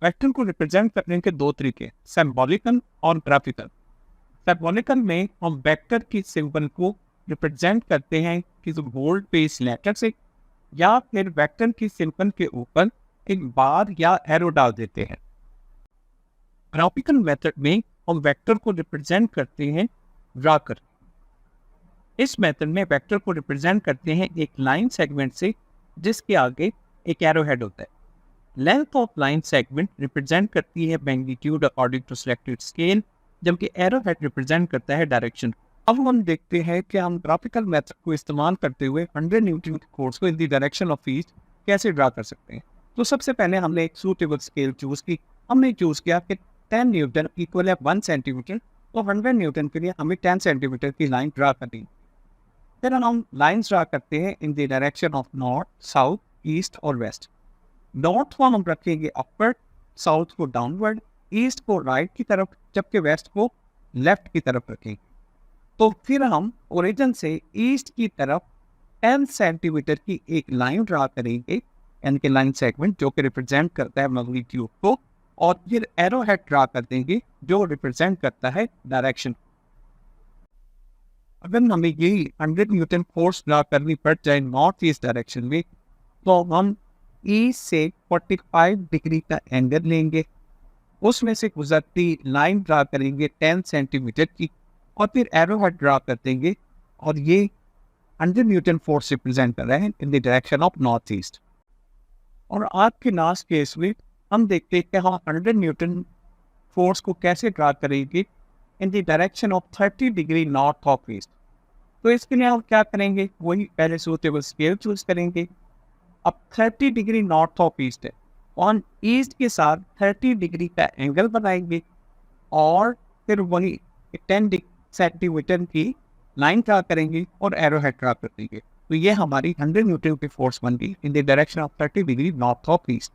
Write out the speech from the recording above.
Vector को represent करने के दो तरीके, सिंबॉलिकल और ग्राफिकल। सिंबॉलिकल में हम वेक्टर की सिंबल को रिप्रेजेंट करते हैं किसी बोल्ड पेज लेटर से, या फिर वेक्टर की सिंबल के ऊपर एक बार या एरो डाल देते हैं। ग्राफिकल मेथड में हम वेक्टर को रिप्रेजेंट करते हैं ड्रा कर। इस मेथड में वेक्टर को रिप्रेजेंट करते हैं एक लाइन सेगमेंट से जिसके आगे एक एरो हेड होता है। Length of line segment represent करती है magnitude according to selected scale, जबकि एरो हेड रिप्रेजेंट करता है डायरेक्शन। अब हम देखते हैं कि हम ग्राफिकल मेथड को इस्तेमाल करते हुए 100 न्यूटन के फोर्स को in the direction of east कैसे ड्रा कर सकते हैं। तो सबसे पहले हमने एक सूटेबल स्केल चूज की। हमने चूज किया कि 10 न्यूटन इक्वल है 1 सेंटीमीटर, तो 100 न्यूटन के लिए हमें 10 सेंटीमीटर की लाइन ड्रा करनी। फिर हम लाइन्स ड्रा करते हैं in the direction of north, south, east और वेस्ट। नॉर्थ को हम रखेंगे अपवर्ड, साउथ को डाउनवर्ड, ईस्ट को राइट की तरफ, जबकि वेस्ट को लेफ्ट की तरफ रखेंगे। तो फिर हम ओरिजिन से ईस्ट की तरफ 10 सेंटीमीटर की एक लाइन ड्रा करेंगे, यानी कि लाइन सेगमेंट जो कि रिप्रेजेंट करता है मैग्नीट्यूड को, और फिर एरो हेड ड्रा कर देंगे जो रिप्रेजेंट करता है डायरेक्शन। अगर हमें यही 100 न्यूटन फोर्स ड्रा करनी पड़ जाए नॉर्थ ईस्ट डायरेक्शन में, तो हम ईस्ट से 45 डिग्री का एंगल लेंगे, उसमें से गुजरती लाइन ड्रा करेंगे 10 सेंटीमीटर की, और फिर एरो हेड ड्रा कर देंगे, और ये 100 न्यूटन फोर्स रिप्रेजेंट कर रहे हैं in the direction of north east. और आज के लास्ट केस में हम देखते हैं कि हम 100 न्यूटन फोर्स को कैसे ड्रा करेंगे in the direction of 30 degree north of east. तो इसके लिए हम क्या करेंगे, वही पहले सूटेबल स्केल चूज करेंगे। अब 30 डिग्री नॉर्थ ऑफ ईस्ट है, ऑन ईस्ट के साथ 30 डिग्री का एंगल बनाएंगे, और फिर वही 10 सेंटीमीटर की लाइन ड्रा करेंगे और एरो हेड ड्रा कर देंगे। तो ये हमारी 100 न्यूटन की फोर्स बन गई in the direction of 30 degree north of east.